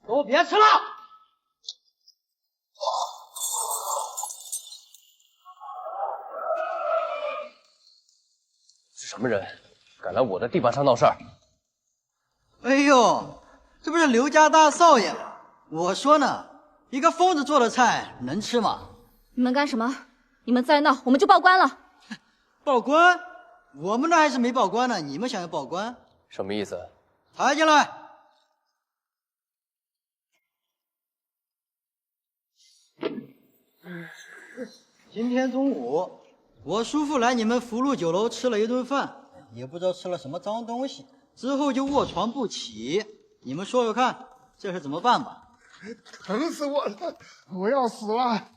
都别吃了！是什么人，敢来我的地盘上闹事儿？哎呦，这不是刘家大少爷吗？我说呢，一个疯子做的菜能吃吗？你们干什么？你们再闹，我们就报官了。报官？我们那还是没报官呢，你们想要报官？什么意思？抬进来！今天中午，我叔父来你们福禄酒楼吃了一顿饭，也不知道吃了什么脏东西，之后就卧床不起。你们说说看，这事怎么办吧？疼死我了，我要死了！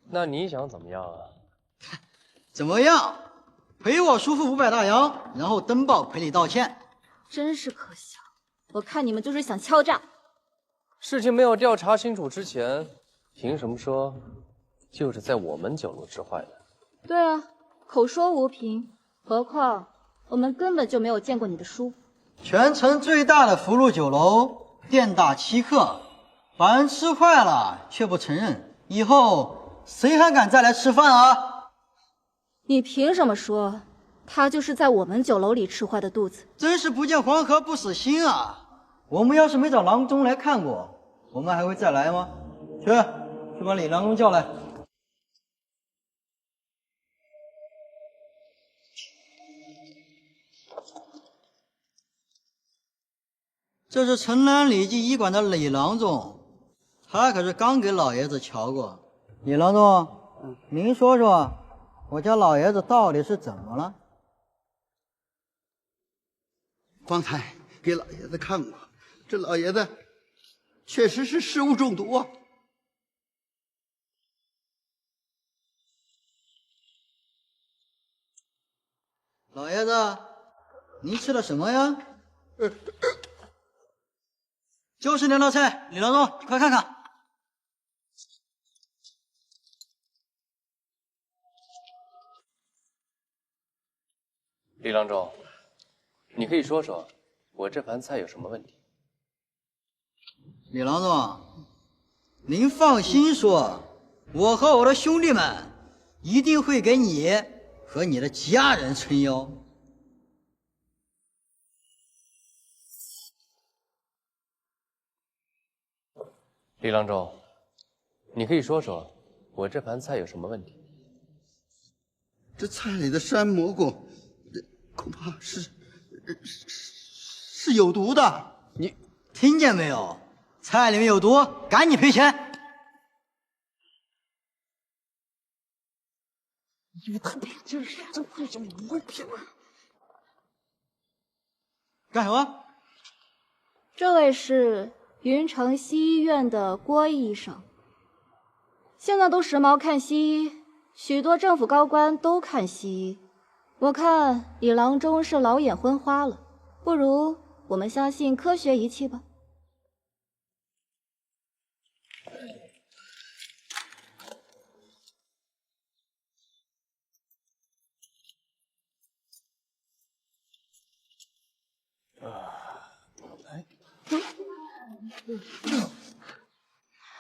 那你想怎么样啊？怎么样？赔我叔父500大洋，然后登报赔礼道歉。真是可笑，我看你们就是想敲诈。事情没有调查清楚之前，凭什么说就是在我们酒楼吃坏的？对啊，口说无凭，何况我们根本就没有见过你的叔。全城最大的福禄酒楼，店大欺客，把人吃坏了却不承认，以后谁还敢再来吃饭啊？你凭什么说他就是在我们酒楼里吃坏的肚子？真是不见黄河不死心啊！我们要是没找郎中来看过，我们还会再来吗？去把李郎中叫来。这是城南礼记医馆的李郎中，他可是刚给老爷子瞧过。李郎中，您说说，我家老爷子到底是怎么了？方才给老爷子看过，这老爷子确实是食物中毒啊。老爷子，您吃了什么呀？就是那道菜，李郎中，快看看。李郎中，你可以说说我这盘菜有什么问题？李郎中，您放心说，我和我的兄弟们一定会给你和你的家人撑腰。李郎中，你可以说说我这盘菜有什么问题？这菜里的山蘑菇，恐怕是有毒的。你听见没有？菜里面有毒，赶紧赔钱！你他妈就是这为什么不会骗我？干什么？这位是云城西医院的郭医生。现在都时髦看西医，许多政府高官都看西医。我看李郎中是老眼昏花了，不如我们相信科学仪器吧。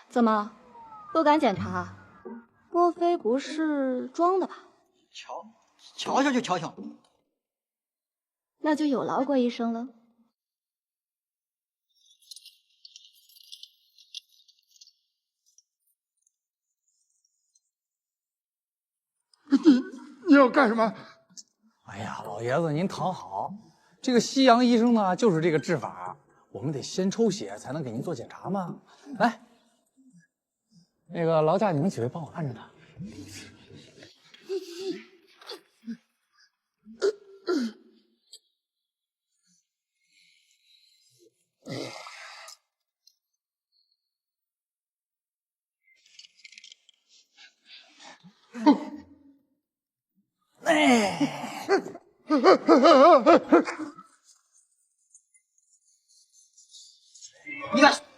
怎么，不敢检查？莫非不是装的吧？瞧瞧就瞧瞧。那就有劳郭医生了。你要干什么？哎呀，老爷子您躺好，这个西洋医生呢就是这个治法，我们得先抽血才能给您做检查嘛。来，那个劳驾你们几位帮我按着他。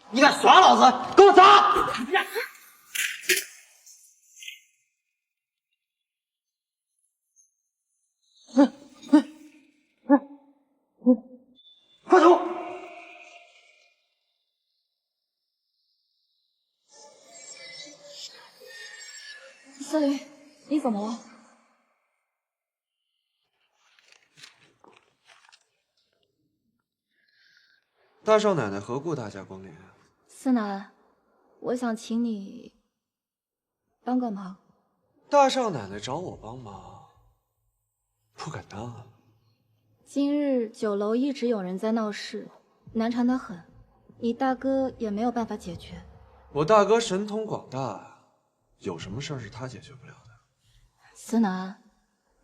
你敢耍老子？给我走！司令，你怎么了？大少奶奶何故大驾光临？思南，我想请你帮个忙。大少奶奶找我帮忙，不敢当啊。今日酒楼一直有人在闹事，难缠得很，你大哥也没有办法解决。我大哥神通广大，有什么事儿是他解决不了的？思南，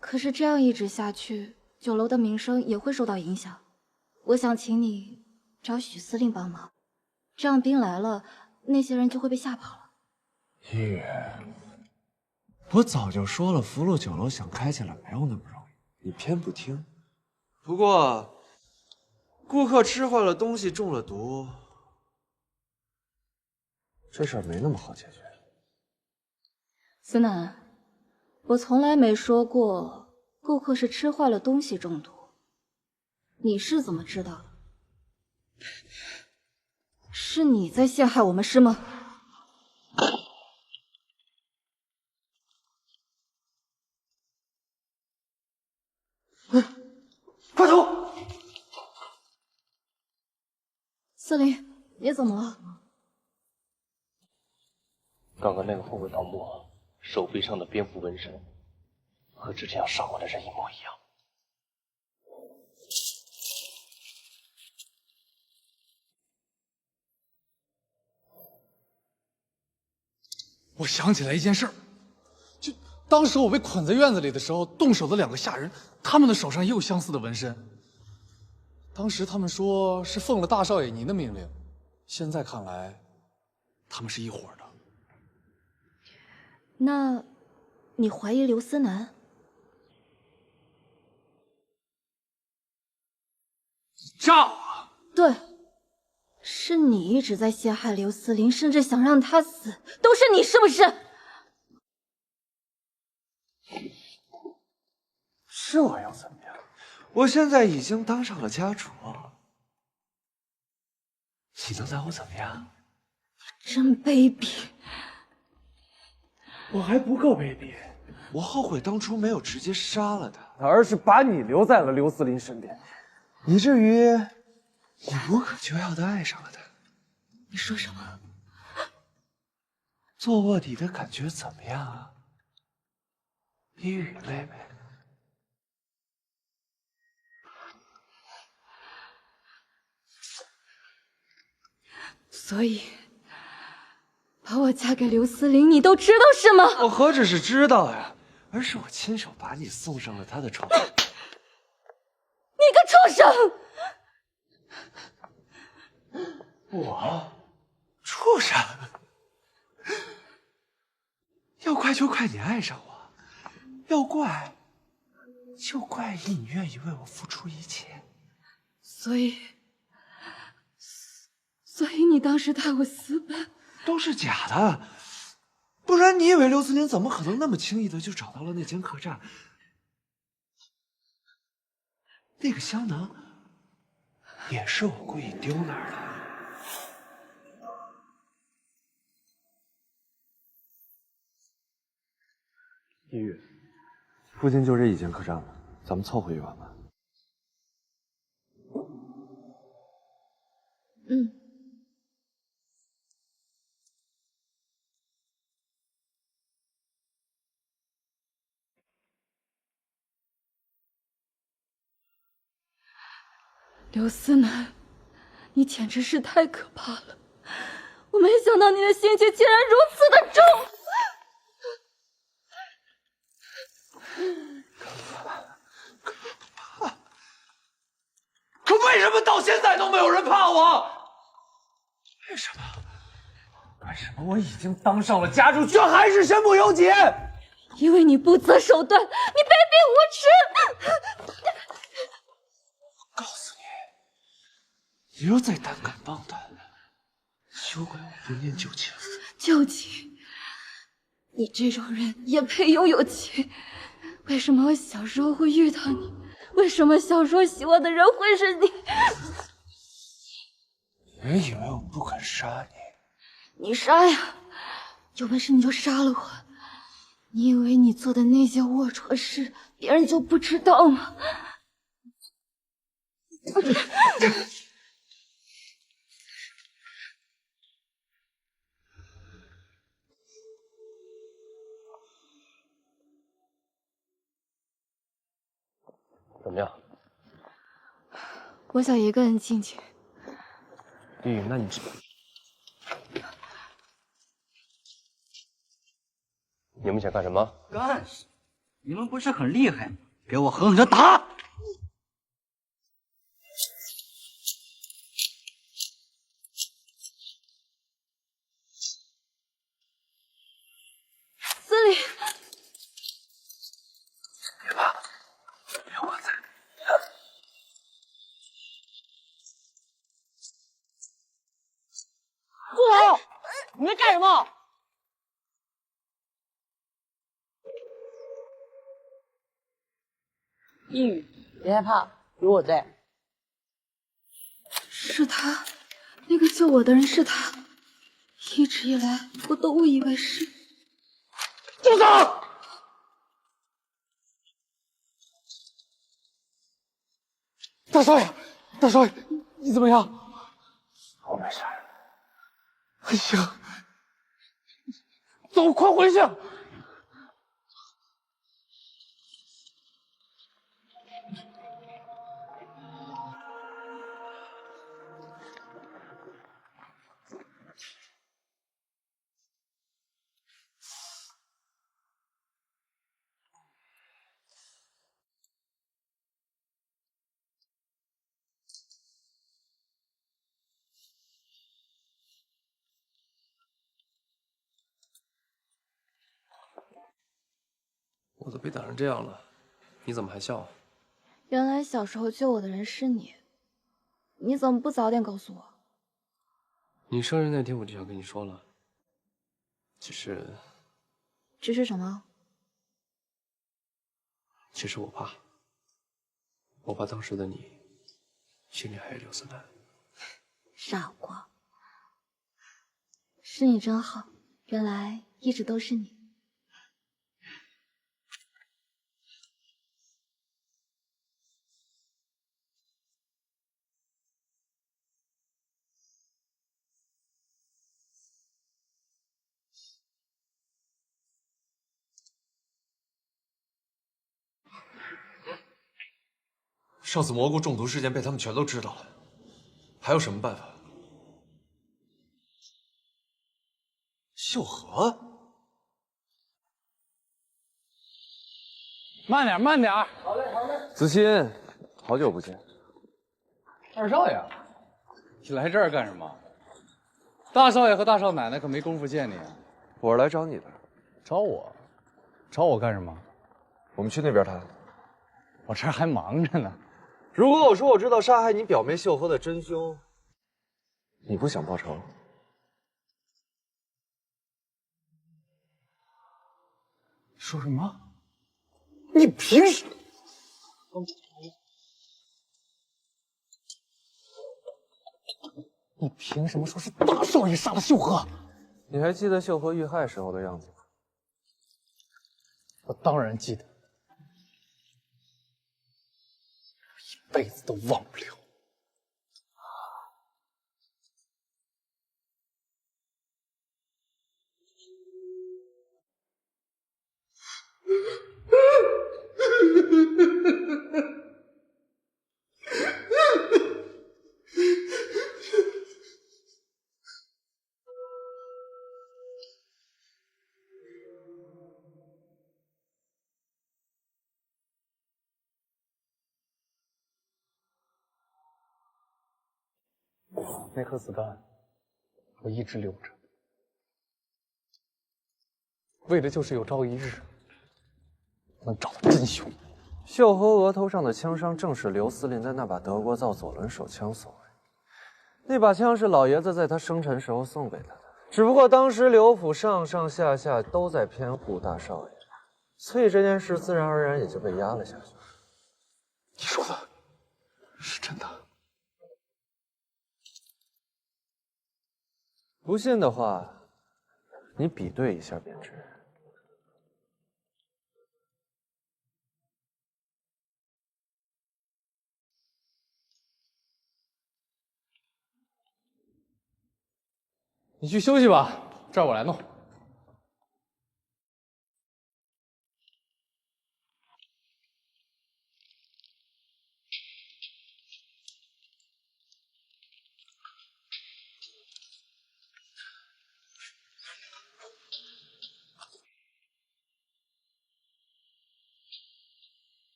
可是这样一直下去，酒楼的名声也会受到影响。我想请你找许司令帮忙，这样兵来了，那些人就会被吓跑了。一宇，我早就说了，福禄酒楼想开起来没有那么容易，你偏不听。不过，顾客吃坏了东西，中了毒，这事儿没那么好解决。思南，我从来没说过顾客是吃坏了东西中毒，你是怎么知道的？是你在陷害我们是吗？快走！司令，你怎么了？刚刚那个后悔盗墓，手臂上的蝙蝠纹身，和之前要杀我的人一模一样。我想起来一件事儿，就当时我被捆在院子里的时候，动手的2个下人，他们的手上也有相似的纹身。当时他们说是奉了大少爷您的命令，现在看来，他们是一伙的。那，你怀疑刘思南？炸我！对，是你一直在陷害刘思林，甚至想让他死，都是你，是不是？是我又怎么样？我现在已经当上了家主，你能拿我怎么样？真卑鄙！我还不够卑鄙，我后悔当初没有直接杀了他，而是把你留在了刘思林身边，以至于你无可救药的爱上了他。你说什么？做卧底的感觉怎么样啊，一宇妹妹？所以，把我嫁给刘思林，你都知道是吗？我何止是知道呀，而是我亲手把你送上了他的床。你个畜生！我畜生？要怪就怪你爱上我，要怪就怪你愿意为我付出一切。所以你当时带我私奔，都是假的，不然你以为刘思林怎么可能那么轻易的就找到了那间客栈？那个香囊也是我故意丢那儿的。一宇，附近就这一间客栈了，咱们凑合一晚吧。嗯。刘思南，你简直是太可怕了！我没想到你的心机竟然如此的重。可为什么到现在都没有人怕我？为什么？为什么我已经当上了家主，却还是身不由己？因为你不择手段，你卑鄙无耻！告诉你，你若再胆敢妄谈，休怪我不念旧情。旧情？你这种人也配拥有情？为什么我小时候会遇到你？为什么小时候喜欢的人会是你？别以为我不肯杀你。你杀呀！有本事你就杀了我！你以为你做的那些龌龊事，别人就不知道吗？怎么样？我想一个人进去。玉玉，那你们想干什么？干什么？你们不是很厉害吗？给我狠狠的打！司令，别怕，有我在。顾总，你在干什么？一语，别害怕，有我在。是他，那个救我的人是他。一直以来，我都误以为是。住手！大少爷，大少爷，你怎么样？我没事。行，走，快回去。我都被打成这样了，你怎么还笑？原来小时候救我的人是你，你怎么不早点告诉我？你生日那天我就想跟你说了，只是什么？其实我怕当时的你心里还有刘思南。傻瓜，是你真好，原来一直都是你。上次蘑菇中毒事件被他们全都知道了，还有什么办法？秀禾，慢点，慢点。子欣，好久不见。二少爷，你来这儿干什么？大少爷和大少奶奶可没工夫见你啊。我是来找你的。找我？找我干什么？我们去那边谈。我这儿还忙着呢。如果我说我知道杀害你表妹秀禾的真凶，你不想报仇？说什么？你凭什么？你凭什么说是大少爷杀了秀禾？你还记得秀禾遇害时候的样子吗？我当然记得，一辈子都忘不了。那颗子弹，我一直留着，为的就是有朝一日能找到真凶。秀禾额头上的枪伤正是刘司令的那把德国造左轮手枪所为。那把枪是老爷子在他生辰时候送给他的，只不过当时刘府上上下下都在偏护大少爷，所以这件事自然而然也就被压了下去。你说的是真的？不信的话，你比对一下便知。你去休息吧，这儿我来弄。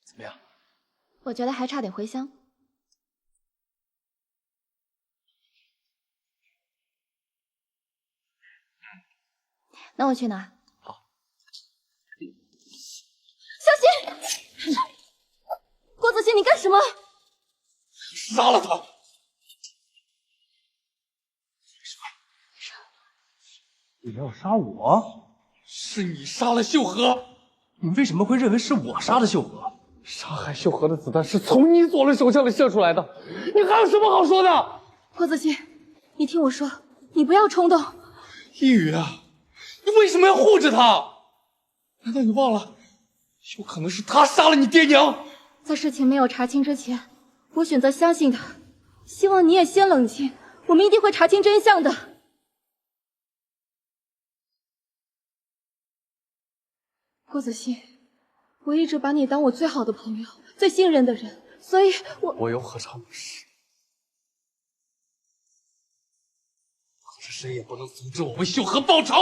怎么样？我觉得还差点茴香。那我去拿。好。小心！郭子欣，你干什么？杀了他！你没有杀我，是你杀了秀禾。你为什么会认为是我杀的秀禾？杀害秀禾的子弹是从你左轮手枪里射出来的，你还有什么好说的？郭子欣，你听我说，你不要冲动。一宇啊，你为什么要护着他？难道你忘了，有可能是他杀了你爹娘？在事情没有查清之前，我选择相信他。希望你也先冷静，我们一定会查清真相的。郭子欣，我一直把你当我最好的朋友，最信任的人，所以我又何尝不是？可是谁也不能阻止我为秀禾报仇。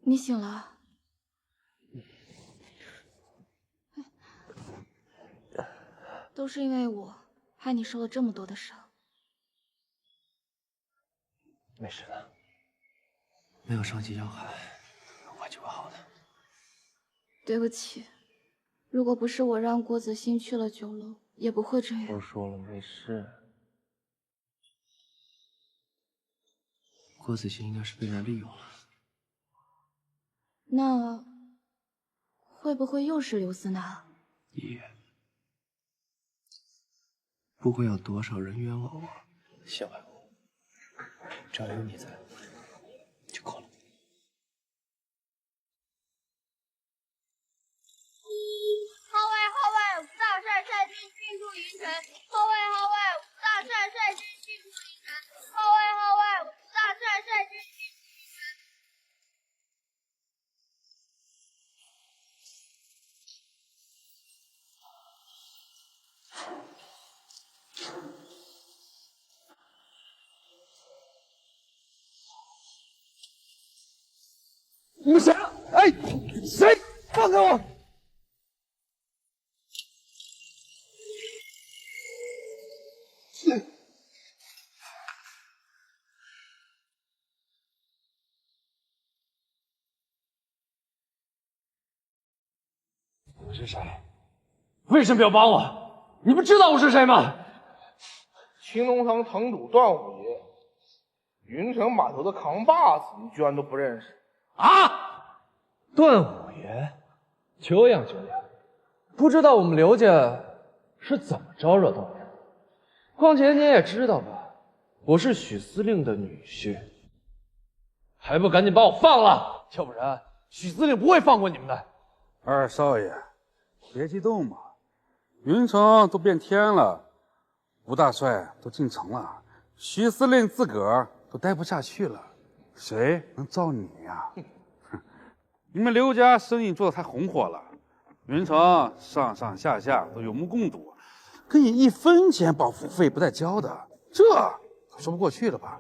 你醒了？都是因为我，害你受了这么多的伤。没事的，没有伤及要害，很快就会好的。对不起，如果不是我让郭子欣去了酒楼，也不会这样。都说了没事。郭子欣应该是被人利用了。那会不会又是刘思南？也不会有多少人冤枉我。谢怀公，只要有你在就够了。号外！吴大帅率军进驻云城。号外！吴大帅率军进驻云城。号外！吴大帅率军进驻云城。你们谁啊？哎，谁？放开我！我是谁？为什么要帮我？你不知道我是谁吗？青龙堂堂主段虎爷，云城码头的扛把子，你居然都不认识啊！段五爷，久仰久仰，不知道我们刘家是怎么招惹到你的？况且你也知道吧，我是许司令的女婿，还不赶紧把我放了？要不然许司令不会放过你们的。二少爷，别激动嘛，云城都变天了，吴大帅都进城了，徐司令自个儿都待不下去了，谁能罩你呀？你们刘家生意做得太红火了，云城上上下下都有目共睹，跟你一分钱保护费不带交的，这可说不过去了吧？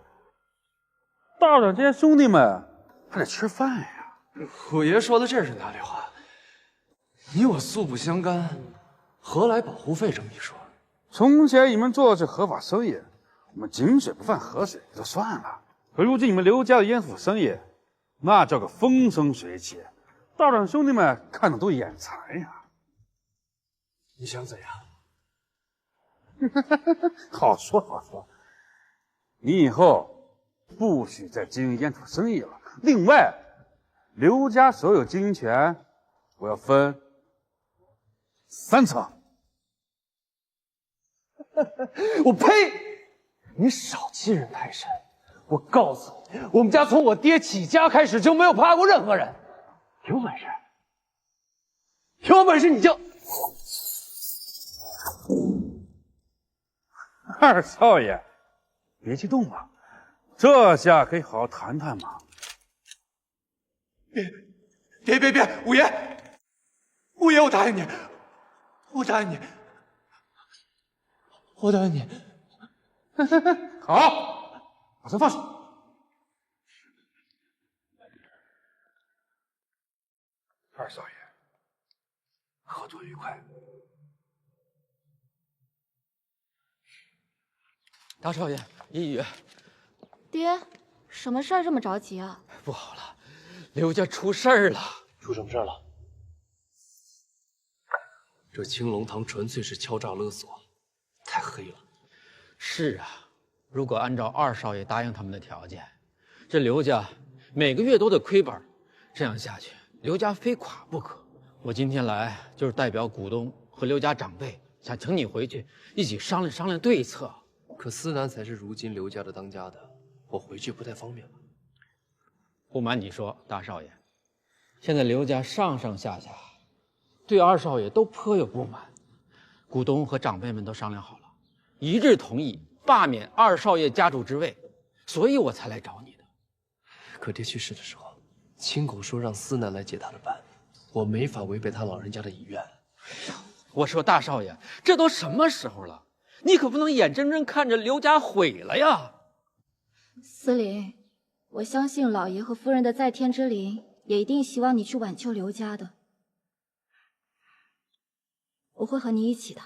大长这些兄弟们还得吃饭呀。虎爷说的这是哪里话？你我素不相干，何来保护费这么一说？从前你们做的是合法生意，你们井水不犯河水也就算了，可如今你们刘家的烟土生意，那叫个风生水起，大长兄弟们看的都眼馋呀。你想怎样？好说好说，你以后不许再经营烟土生意了。另外，刘家所有经营权我要分3成。我呸！你少欺人太甚！我告诉你，我们家从我爹起家开始就没有怕过任何人。有本事你就……二少爷，别激动嘛，这下可以好好谈谈嘛。别！五爷，我答应你，我答应你。好，把枪放下。二少爷，合作愉快。大少爷，一语。爹，什么事儿这么着急啊？不好了，刘家出事儿了。出什么事了？这青龙堂纯粹是敲诈勒索，太黑了。是啊，如果按照二少爷答应他们的条件，这刘家每个月都得亏本，这样下去，刘家非垮不可。我今天来就是代表股东和刘家长辈，想请你回去一起商量商量对策。可思南才是如今刘家的当家的，我回去不太方便吧？不瞒你说，大少爷，现在刘家上上下下对二少爷都颇有不满，股东和长辈们都商量好了，一致同意罢免二少爷家主之位，所以我才来找你的。可爹去世的时候，亲口说让思南来接他的班，我没法违背他老人家的遗愿。我说大少爷，这都什么时候了，你可不能眼睁睁看着刘家毁了呀！思林，我相信老爷和夫人的在天之灵也一定希望你去挽救刘家的，我会和你一起的。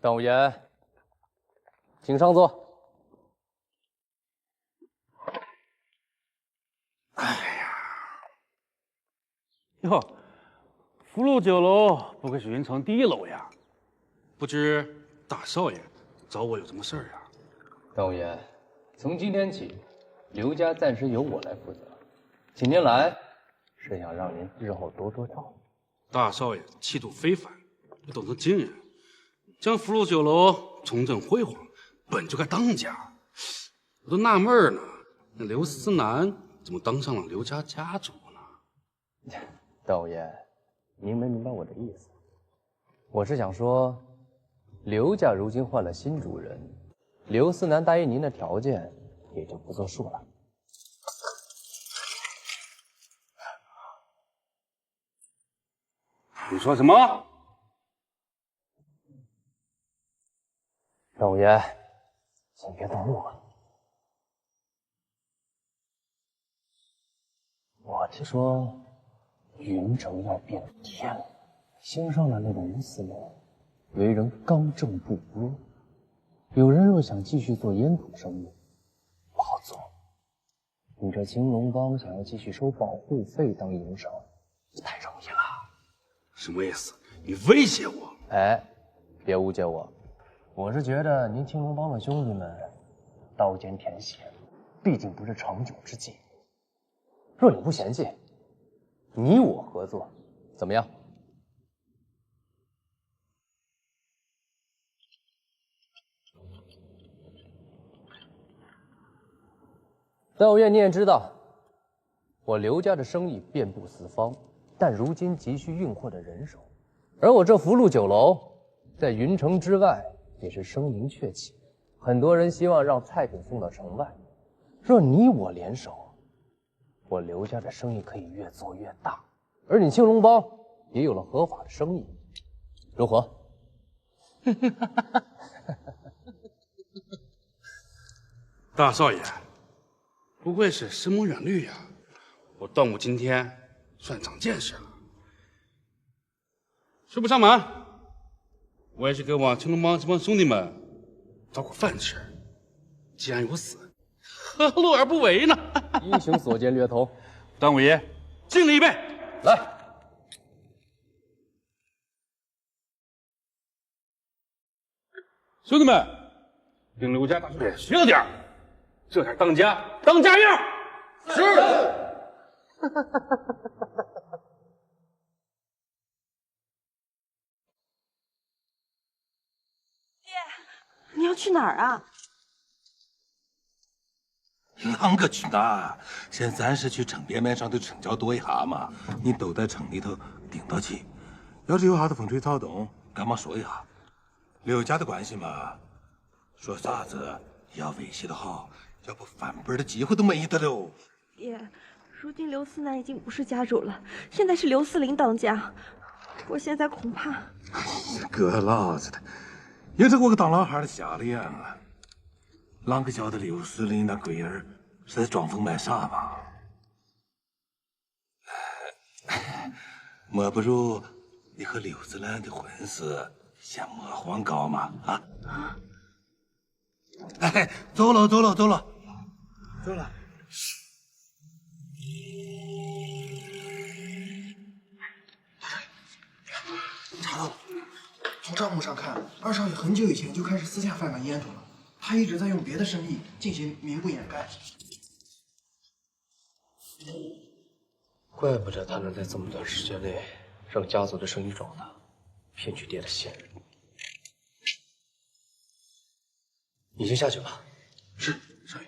段无言，请上座。哟，福禄酒楼不愧是云城第一楼呀！不知大少爷找我有什么事儿呀？段无言，从今天起，刘家暂时由我来负责，请您来是想让您日后多多照顾。大少爷气度非凡，又懂得经营，将福禄酒楼重振辉煌，本就该当家。我都纳闷呢，那刘思南怎么当上了刘家家主呢？段无言，您没明白我的意思。我是想说，刘家如今换了新主人，刘思南答应您的条件也就不作数了。你说什么？段无言，请别动怒了。我听说云城要变天了，新上来那个吴司令，为人刚正不阿。有人若想继续做烟土生意，不好做。你这青龙帮想要继续收保护费当营生，太容易了。什么意思？你威胁我？哎，别误解我，我是觉得您青龙帮的兄弟们刀尖舔血，毕竟不是长久之计。若你不嫌弃，你我合作，怎么样？段无言，你也知道，我刘家的生意遍布四方，但如今急需运货的人手，而我这福禄酒楼在云城之外也是声名鹊起，很多人希望让菜品送到城外。若你我联手，我刘家的生意可以越做越大，而你青龙帮也有了合法的生意，如何？大少爷，不愧是深谋远虑呀！我段武今天算长见识了。实不相瞒，我也是给我青龙帮这帮兄弟们找口饭吃。既然有死，何乐而不为呢？依请所见略同。段武爷，敬你一杯。来。 兄弟们，跟刘家大少爷学了点儿，这才当家样。是。你要去哪儿啊？啷个去哪？先暂时去城边面上的城郊躲一下嘛。你都在城里头顶到起，要是有啥子风吹草动，赶忙说一下。刘家的关系嘛，说啥子也要维系的好，要不翻本的机会都没得喽。爹，如今刘思南已经不是家主了，现在是刘思林当家，我现在恐怕……哥老子的，也是我个当老汉的瞎了眼啊！啷个晓得刘司令那龟儿是在装疯卖傻嘛？莫不如你和刘子兰的婚事先莫慌搞嘛？啊！哎，走了。查到了，从账目上看，二少爷很久以前就开始私下贩卖烟土了。他一直在用别的生意进行明目掩盖。怪不得他能在这么短时间内让家族的生意壮大，骗取爹的信任。你先下去吧。是，少爷。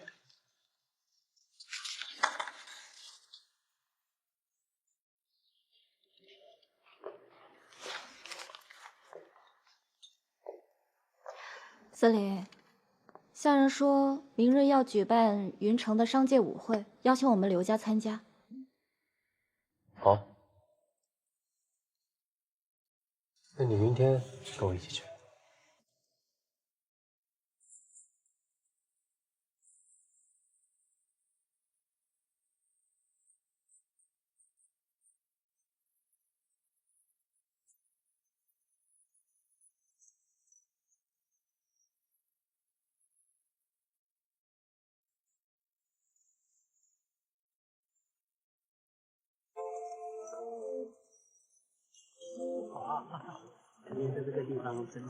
司令，下人说明日要举办云城的商界舞会，邀请我们刘家参加。好，那你明天跟我一起去。你在这个地方真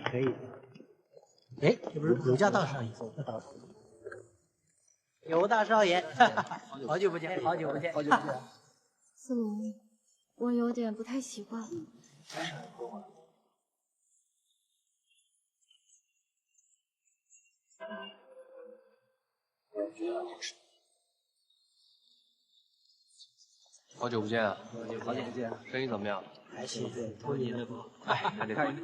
可以。哎，这不是刘家大少爷？刘大少爷，好久不见。司令，我有点不太习惯。好久不见啊！好久不见，生意怎么样？还行，多年了不？哎，还得看。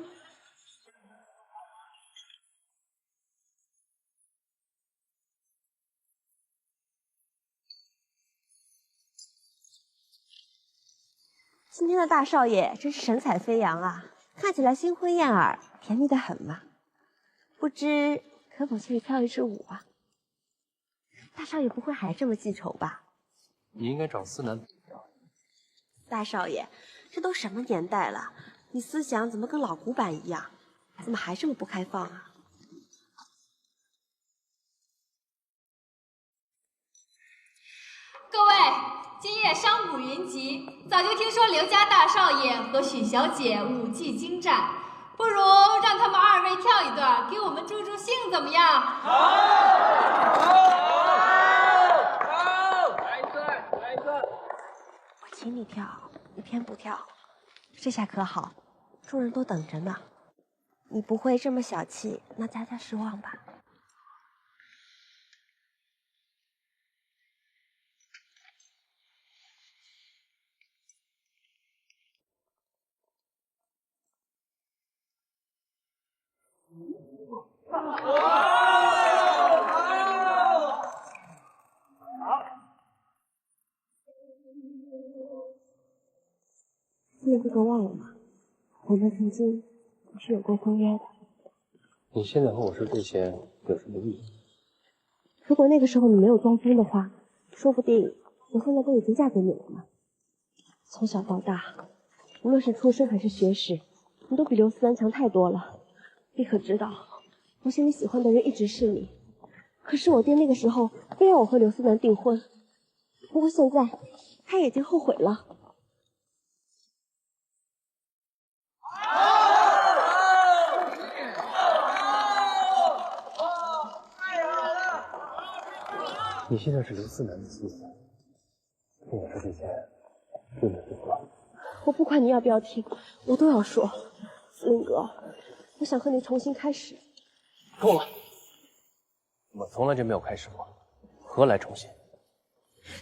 今天的大少爷真是神采飞扬啊，看起来新婚燕尔，甜蜜的很嘛。不知可否去跳一支舞啊？大少爷不会还这么记仇吧？你应该找思南比较。大少爷，这都什么年代了，你思想怎么跟老古板一样？怎么还这么不开放啊？各位，今夜商贾云集，早就听说刘家大少爷和许小姐舞技精湛，不如让他们二位跳一段，给我们助助兴，怎么样？好！来一段。我请你跳，你偏不跳，这下可好，众人都等着呢。你不会这么小气，让佳佳失望吧？你这个忘了吗？我们曾经是有过婚约的。你现在和我说这些有什么意义？如果那个时候你没有装疯的话，说不定我现在都已经嫁给你了呢。从小到大，无论是出身还是学识，你都比刘思南强太多了。你可知道，我心里喜欢的人一直是你，可是我爹那个时候非让我和刘思南订婚，不过现在他已经后悔了。你现在是刘思南的妻子，跟我说这些，对不对？我不管你要不要听，我都要说。司令哥，我想和你重新开始。够了，我从来就没有开始过，何来重新？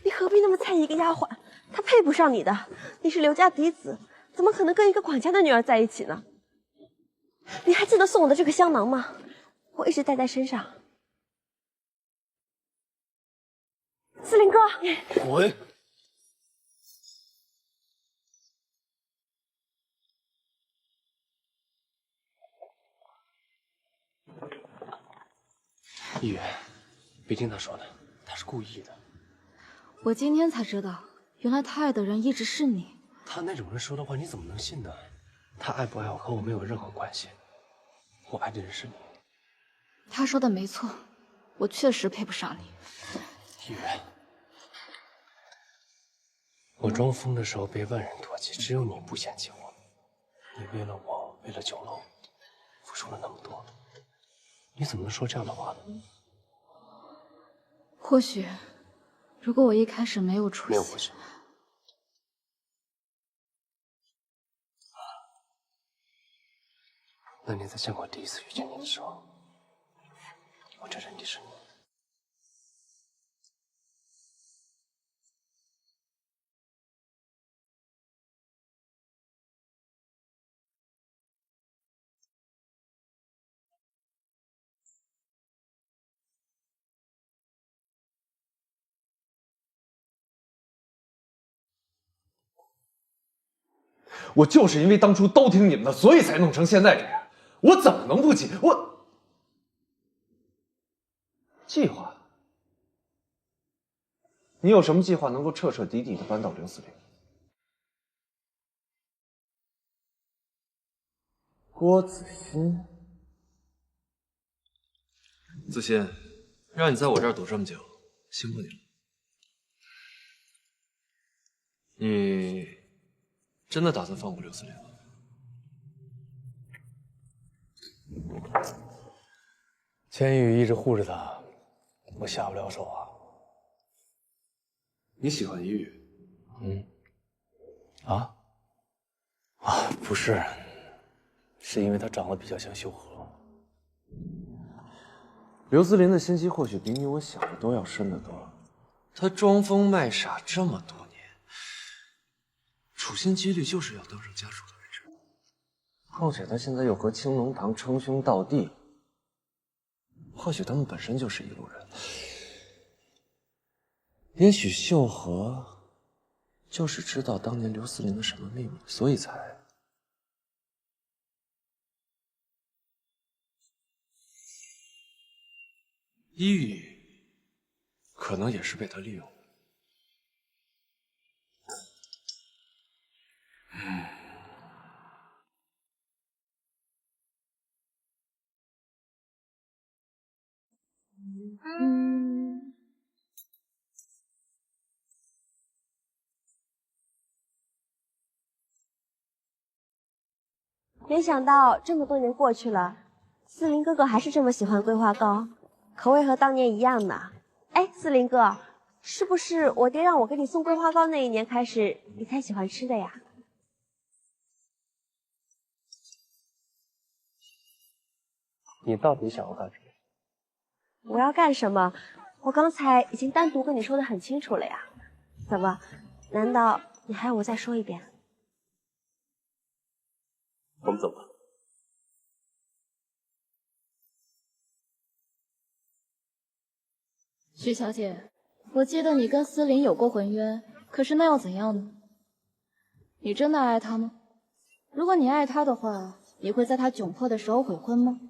你何必那么在意一个丫鬟？她配不上你的。你是刘家嫡子，怎么可能跟一个管家的女儿在一起呢？你还记得送我的这个香囊吗？我一直带在身上。司令哥，滚！一语，别听他说的，他是故意的。我今天才知道，原来他爱的人一直是你。他那种人说的话，你怎么能信呢？他爱不爱我和我没有任何关系，我爱的人是你。他说的没错，我确实配不上你。一语，我装疯的时候被万人唾弃，只有你不嫌弃我。你为了我，为了酒楼，付出了那么多，你怎么能说这样的话呢？或许，如果我一开始没有出息，没有或许。那年在香港第一次遇见你的时候，我这人就是你。我就是因为当初都听你们的，所以才弄成现在这样。我怎么能不急？我计划？你有什么计划能够彻彻底底的扳倒刘司令？郭子欣，子欣，让你在我这儿躲这么久，辛苦你了。你真的打算放过刘司令吗？千羽一直护着他，我下不了手啊。你喜欢一羽？不是，是因为他长得比较像秀禾。刘思林的心机或许比你我想的都要深得多。他装疯卖傻这么多年，处心积虑就是要当上家主的位置。况且他现在又和青龙堂称兄道弟，或许他们本身就是一路人。也许秀禾就是知道当年刘思林的什么秘密，所以才……一羽可能也是被他利用的。没想到这么多年过去了，思林哥哥还是这么喜欢桂花糕，口味和当年一样呢。哎，思林哥，是不是我爹让我给你送桂花糕那一年开始，你才喜欢吃的呀？你到底想要干什么？我要干什么？我刚才已经单独跟你说的很清楚了呀。怎么？难道你还要我再说一遍？我们走吧。徐小姐，我记得你跟思林有过婚约，可是那又怎样呢？你真的爱他吗？如果你爱他的话，你会在他窘迫的时候悔婚吗？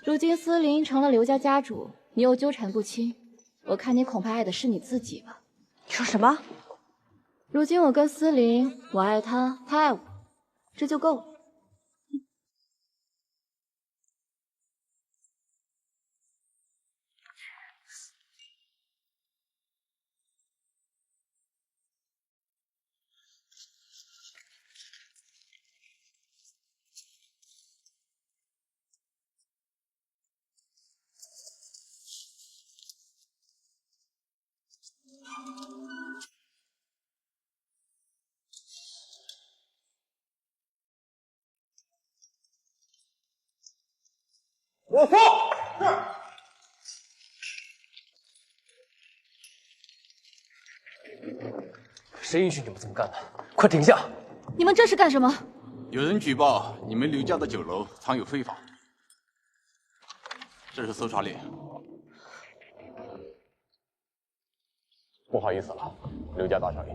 如今思林成了刘家家主，你又纠缠不清，我看你恐怕爱的是你自己吧。你说什么？如今我跟思琳，我爱他，他爱我，这就够了。我说谁允许你们这么干的？快停下！你们这是干什么？有人举报你们刘家的酒楼藏有非法，这是搜查令。不好意思了，刘家大少爷。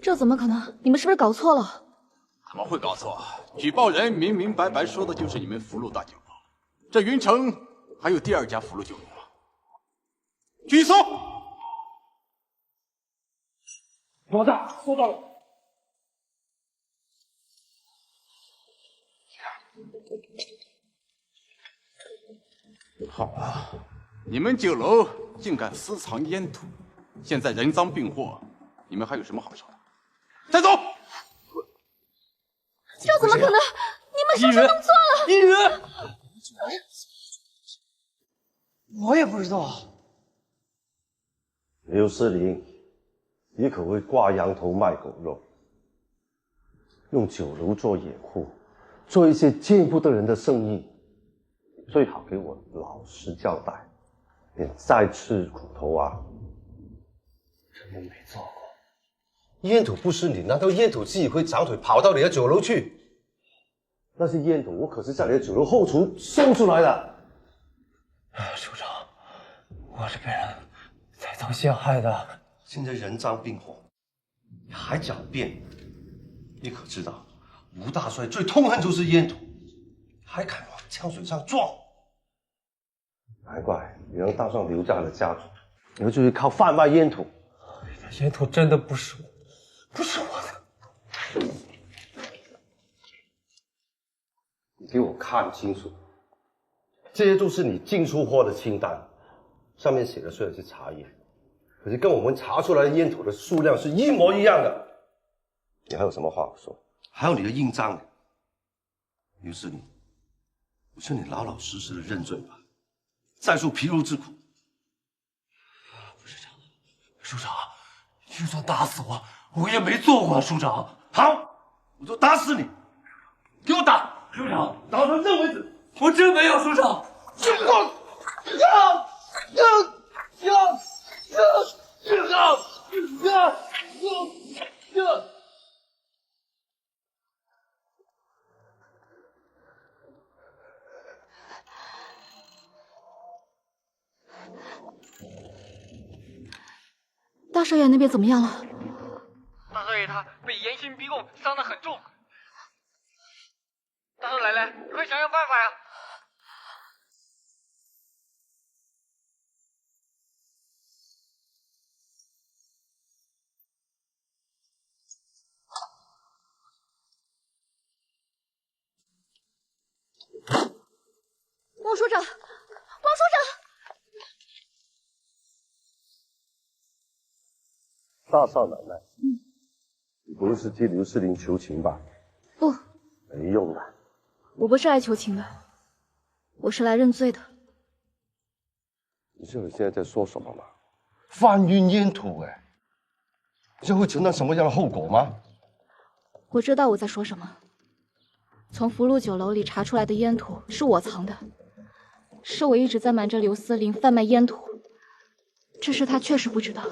这怎么可能？你们是不是搞错了？怎么会搞错？举报人明明白白说的就是你们福禄大酒楼，这云城还有第二家福禄酒楼吗？举搜！老大，收到了。好啊，你们酒楼竟敢私藏烟土，现在人赃并获，你们还有什么好说的？带走！这怎么可能？你们是不是弄错了？一语，我也不知道。刘思林，你可会挂羊头卖狗肉，用酒楼做掩护，做一些见不得人的生意，最好给我老实交代，免再吃苦头啊！真的没做过。烟土不是你，难道烟土自己会长腿跑到你的酒楼去？那些烟土我可是在你的酒楼后厨送出来的。署长，我是被人栽赃陷害的。现在人赃并获，你还狡辩？你可知道，吴大帅最痛恨就是烟土，还敢往江水上撞？难怪你能当上刘家的家主，你们就是靠贩卖烟土。烟土真的不是我的。你给我看清楚，这些都是你进出货的清单，上面写的虽然是茶叶，可是跟我们查出来的烟土的数量是一模一样的。你还有什么话不说？还有你的印章，刘思林，我劝你老老实实的认罪吧，再受皮肉之苦。署长，就算打死我，我也没做过，署长。好，我就打死你，给我打！署长，打到认为止。我真没有，署长。就我，大少爷那边怎么样了？大少爷他被严刑逼供，伤得很重。大少奶奶，快想想办法呀！汪署长，汪署长！大少奶奶，你不是替刘世林求情吧？不，没用的。我不是来求情的，我是来认罪的。你知道你现在在说什么吗？贩运烟土，哎，这会承担什么样的后果吗？我知道我在说什么。从福禄酒楼里查出来的烟土是我藏的，是我一直在瞒着刘思林贩卖烟土，这事他确实不知道。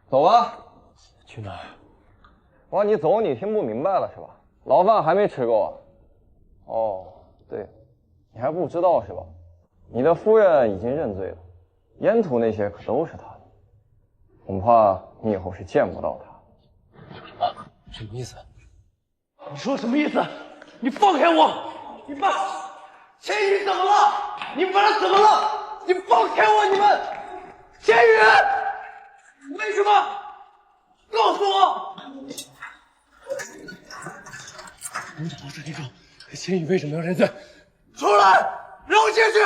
走吧。去哪儿？我让你走，你听不明白了是吧？牢饭还没吃够啊？哦，对，你还不知道是吧？你的夫人已经认罪了，烟土那些可都是他的，恐怕你以后是见不到他。什么意思？你说什么意思？你放开我！你把千羽怎么了？你把他怎么了？你放开我！你们，千羽，为什么？告诉我！能找到这地方，千羽为什么要认罪？出来，让我进去！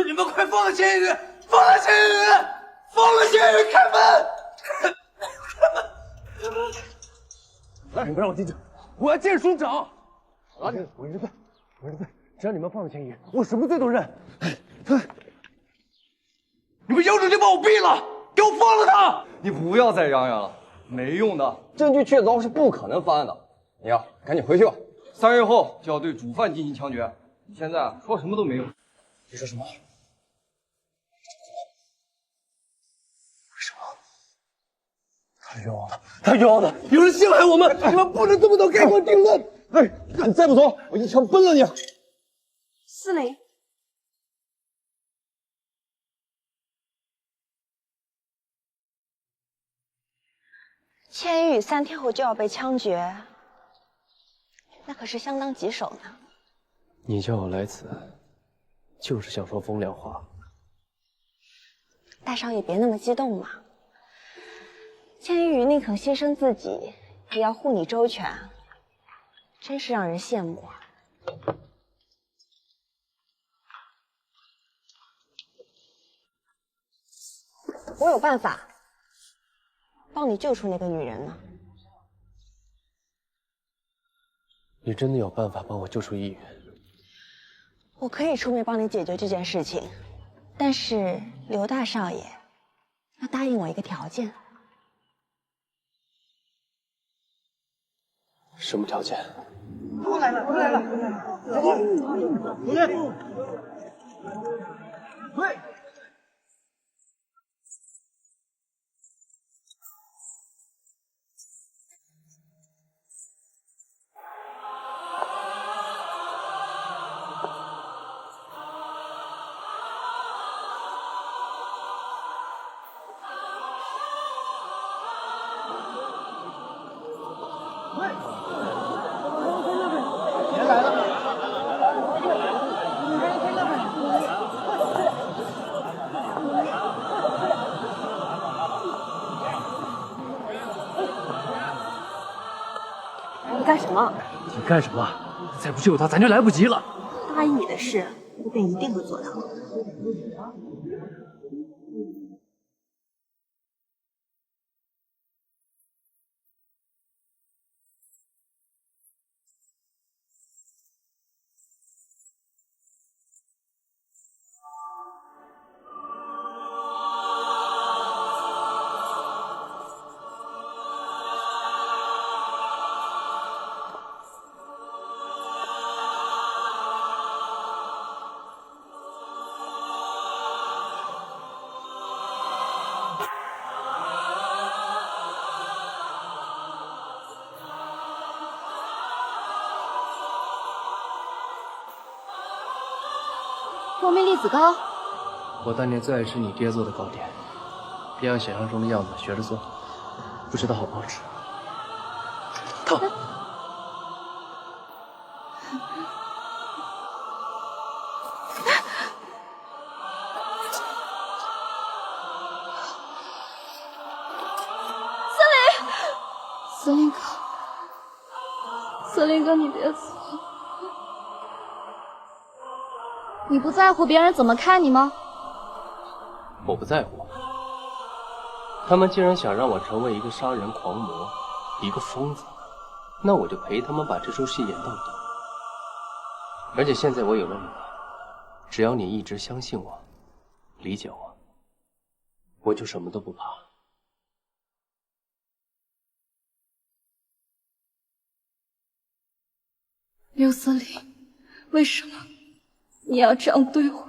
你们快放了千羽！放了千羽！放了千羽！开门！开门！来，你们让我进去，我要见署长。我认罪，我认罪。只要你们放了千羽，我什么罪都认。你们有种就把我毙了，给我放了他！你不要再嚷嚷了，没用的，证据确凿是不可能翻案的。你呀，赶紧回去吧。3月后就要对主犯进行枪决，现在说什么都没用。你说什么？他冤枉的，他冤枉的！有人陷害我们，你们不能这么多盖棺定论！哎，你再不走，我一枪崩了你！司令，千羽3天后就要被枪决，那可是相当棘手呢。你叫我来此，就是想说风凉话。大少爷别那么激动嘛。千羽宁肯牺牲自己，也要护你周全，真是让人羡慕啊。我有办法帮你救出那个女人呢。你真的有办法帮我救出易远？我可以出面帮你解决这件事情，但是刘大少爷要答应我一个条件。什么条件？我来了，我来了，走，回来，喂。你干什么？你干什么？再不救他，咱就来不及了。答应你的事，我便一定会做到。蜂蜜栗子糕，我当年最爱吃你爹做的糕点，别按想象中的样子学着做，不知道好不好吃。烫。司令哥，司令哥，你别死！你不在乎别人怎么看你吗？我不在乎。他们既然想让我成为一个杀人狂魔，一个疯子，那我就陪他们把这出戏演到底。而且现在我有了你，只要你一直相信我，理解我，我就什么都不怕。刘司令，为什么你要这样对我？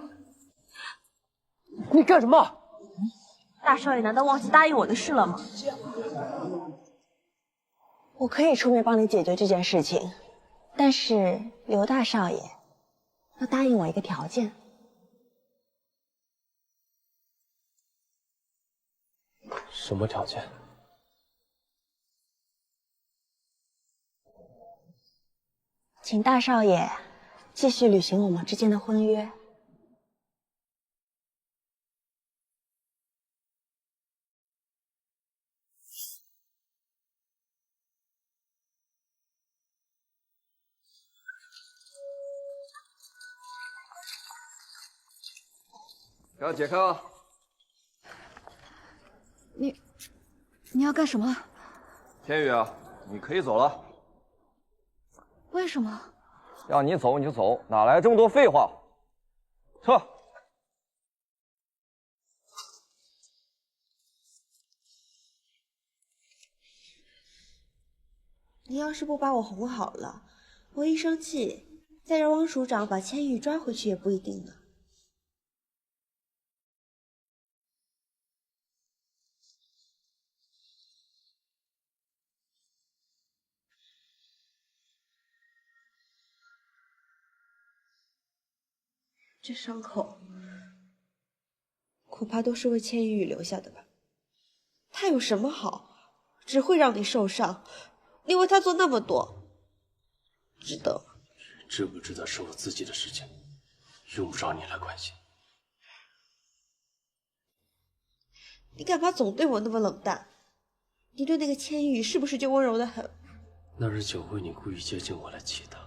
你干什么？大少爷难道忘记答应我的事了吗？我可以出面帮你解决这件事情，但是刘大少爷要答应我一个条件。什么条件？请大少爷继续履行我们之间的婚约。给我解开啊！你要干什么？天宇啊，你可以走了。为什么？让你走你就走，哪来这么多废话？撤！你要是不把我哄好了，我一生气，再让汪署长把千羽抓回去也不一定呢。这伤口恐怕都是为千羽留下的吧？他有什么好，只会让你受伤。你为他做那么多，值得吗？知不知道是我自己的事情，用不着你来关心。你干嘛总对我那么冷淡？你对那个千羽是不是就温柔的很？那日酒会你故意接近我来气他，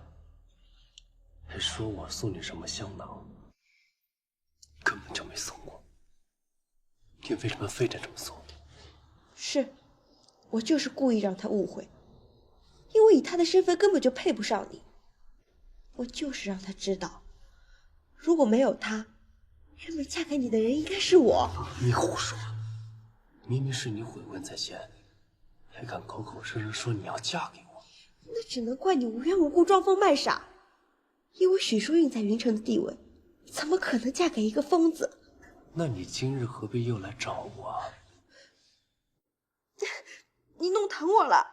还说我送你什么香囊，根本就没送过。你为什么非得这么送？是，我就是故意让他误会，因为以他的身份根本就配不上你。我就是让他知道，如果没有他，原本嫁给你的人应该是我。你胡说！明明是你悔婚在先，还敢口口声声说你要嫁给我。那只能怪你无缘无故装疯卖傻。以我许淑韵在云城的地位，怎么可能嫁给一个疯子？那你今日何必又来找我啊？你弄疼我了。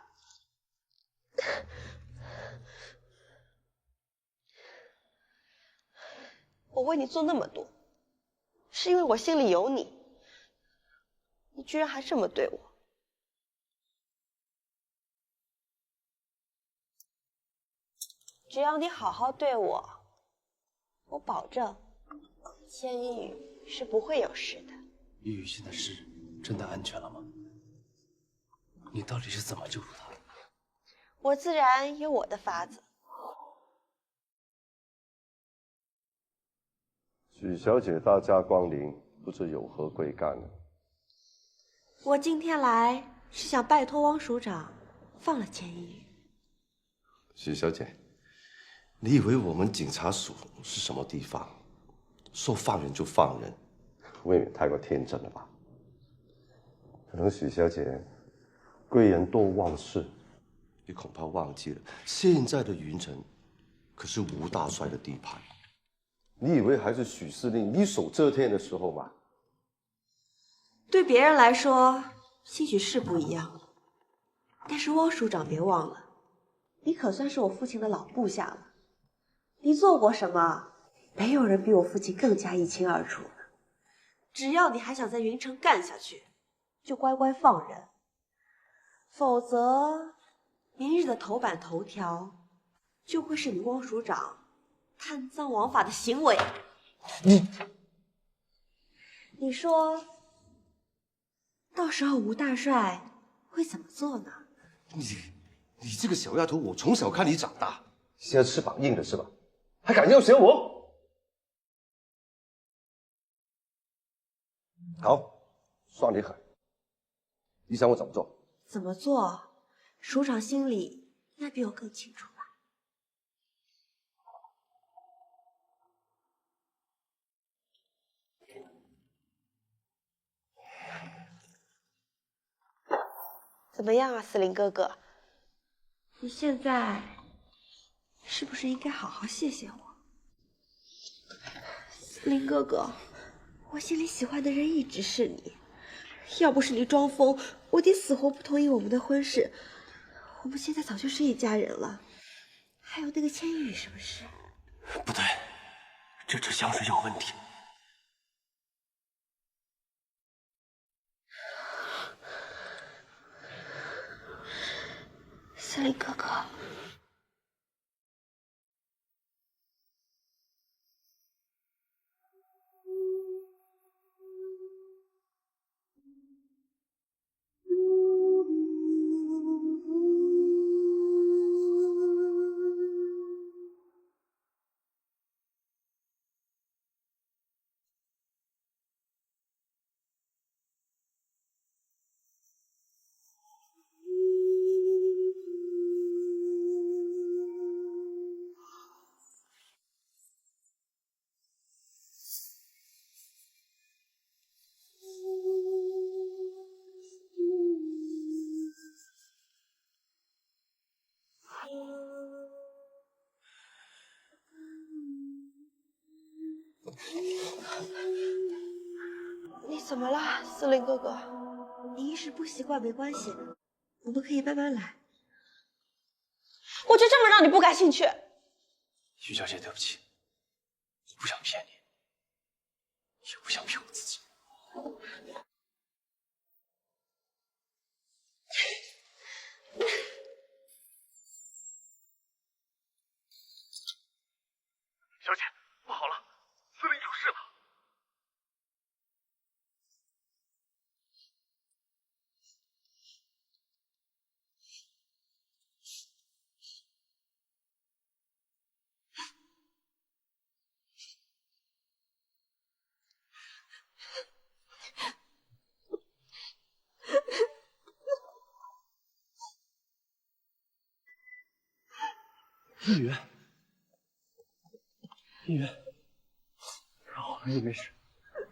我为你做那么多，是因为我心里有你。你居然还这么对我。只要你好好对我，我保证千羽是不会有事的。玉玉现在是真的安全了吗？你到底是怎么救出她的？我自然有我的法子。许小姐大驾光临，不知有何贵干呢？我今天来是想拜托汪署长放了千羽。许小姐，你以为我们警察署是什么地方？说放人就放人，未免太过天真了吧？可能许小姐贵人多忘事，你恐怕忘记了，现在的云城可是吴大帅的地盘。你以为还是许司令一手遮天的时候吗？对别人来说，兴许是不一样，但是汪署长别忘了，你可算是我父亲的老部下了。你做过什么，没有人比我父亲更加一清二楚呢。只要你还想在云城干下去，就乖乖放人，否则明日的头版头条就会是你汪署长贪赃枉法的行为。你说到时候吴大帅会怎么做呢？你这个小丫头，我从小看你长大，现在翅膀硬了是吧？还敢要挟我？好，算你狠。你想我怎么做？怎么做？署长心里该比我更清楚吧？怎么样啊，司令哥哥？你现在是不是应该好好谢谢我？司令哥哥，我心里喜欢的人一直是你，要不是你装疯，我爹死活不同意我们的婚事，我们现在早就是一家人了。还有那个千羽什么事？不对，这支香水有问题。司令哥哥。你怎么了，司令哥哥？你一时不习惯没关系，我们可以慢慢来。我就这么让你不感兴趣？徐小姐，对不起，我不想骗你，也不想骗我自己。小姐，不好了，司令有事了。易云，易云，太好了，你没事，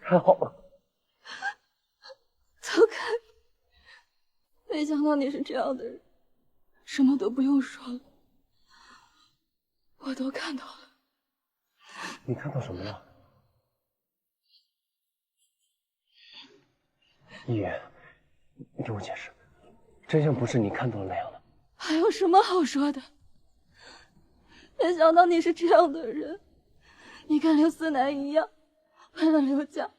太好了。走开！没想到你是这样的人，什么都不用说了，我都看到了。你看到什么了？易云，你听我解释，真相不是你看到的那样的。还有什么好说的？没想到你是这样的人，你跟刘思南一样，为了刘家，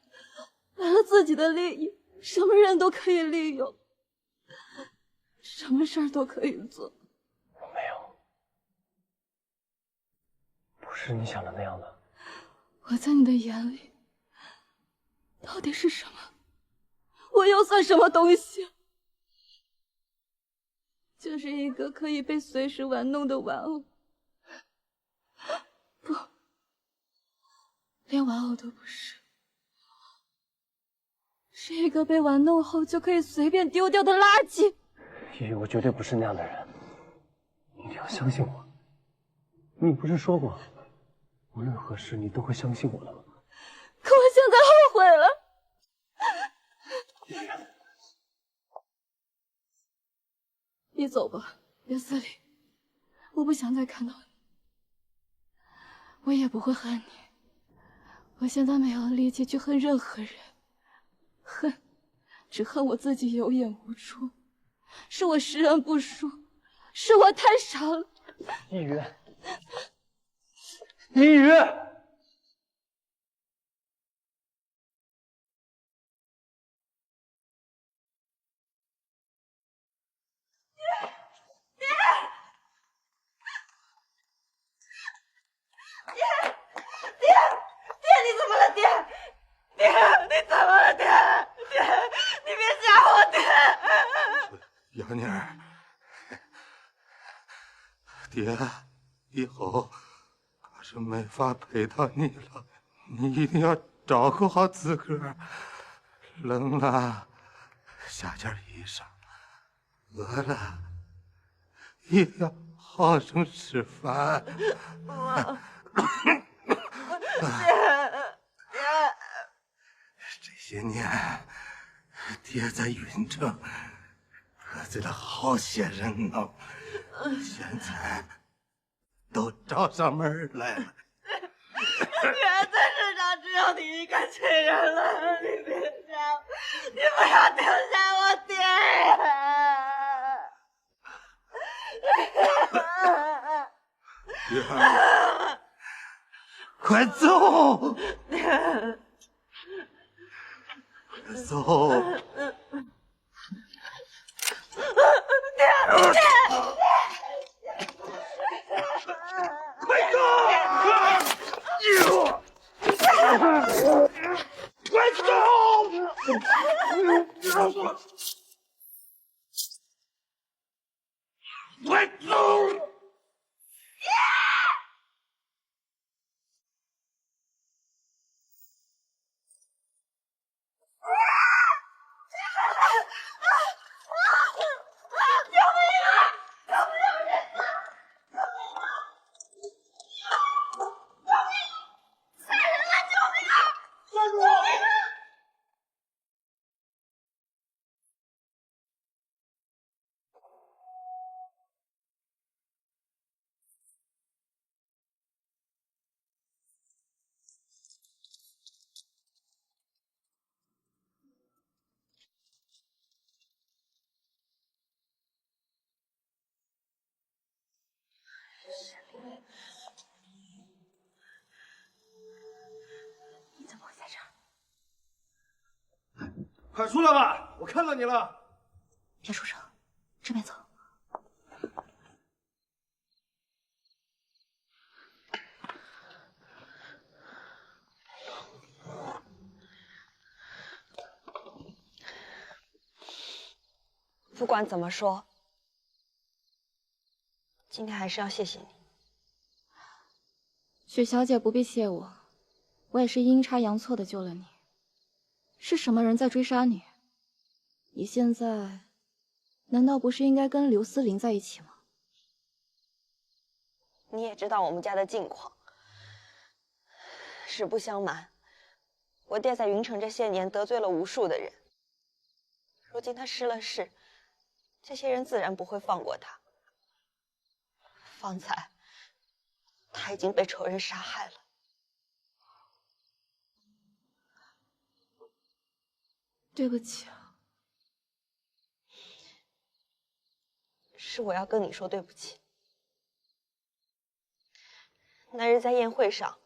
为了自己的利益，什么人都可以利用，什么事儿都可以做。我没有，不是你想的那样的。我在你的眼里到底是什么？我又算什么东西？就是一个可以被随时玩弄的玩偶。不，连玩偶都不是，是一个被玩弄后就可以随便丢掉的垃圾。易云，我绝对不是那样的人，你一定要相信我。你不是说过，无论何时你都会相信我的吗？可我现在后悔了。易云，你走吧，刘思礼，我不想再看到你。我也不会恨你，我现在没有力气去恨任何人，只恨我自己有眼无珠，是我识人不淑，是我太傻了。易云，易云，爹，你怎么了？爹，你怎么了？爹，你别吓我，爹。姚妮儿，爹以后可是没法陪到你了，你一定要照顾好自个儿。冷了下件衣裳，饿了一定要好好生吃饭。这些年，爹在云城得罪了好些人呢，现在都找上门来了。爹，在世上只有你一个亲人了，你别想，你不要丢下我爹女儿，快走！快走！爹！快走！快走！快走！你怎么会在这儿？快出来吧，我看到你了。别出声，这边走。不管怎么说，今天还是要谢谢你。许小姐不必谢我，我也是阴差阳错的救了你。是什么人在追杀你？你现在难道不是应该跟刘思玲在一起吗？你也知道我们家的近况。实不相瞒，我爹在云城这些年得罪了无数的人，如今他失了势，这些人自然不会放过他。方才他已经被仇人杀害了。对不起啊，是我要跟你说对不起。那日在宴会上，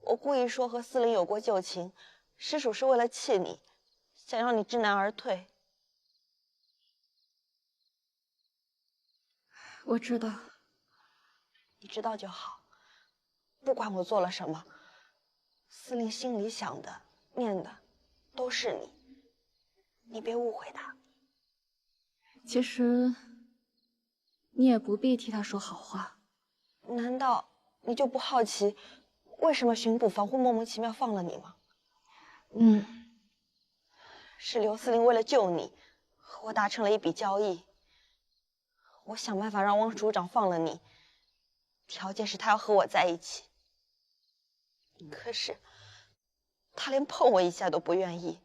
我故意说和思玲有过旧情，实属是为了气你，想让你知难而退。我知道。你知道就好，不管我做了什么，思玲心里想的、念的都是你，你别误会她。其实你也不必替他说好话。难道你就不好奇，为什么巡捕房会莫名其妙放了你吗？是刘思玲为了救你，和我达成了一笔交易。我想办法让汪署长放了你，条件是他要和我在一起。可是他连碰我一下都不愿意，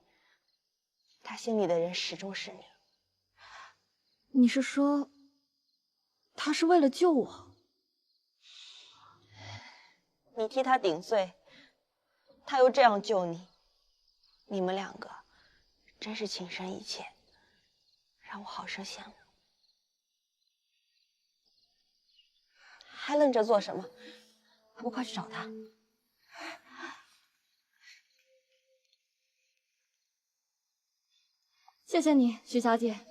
他心里的人始终是你。你是说，他是为了救我？你替他顶罪，他又这样救你，你们两个真是情深意切，让我好生羡慕。还愣着做什么？还不快去找他！谢谢你，许小姐。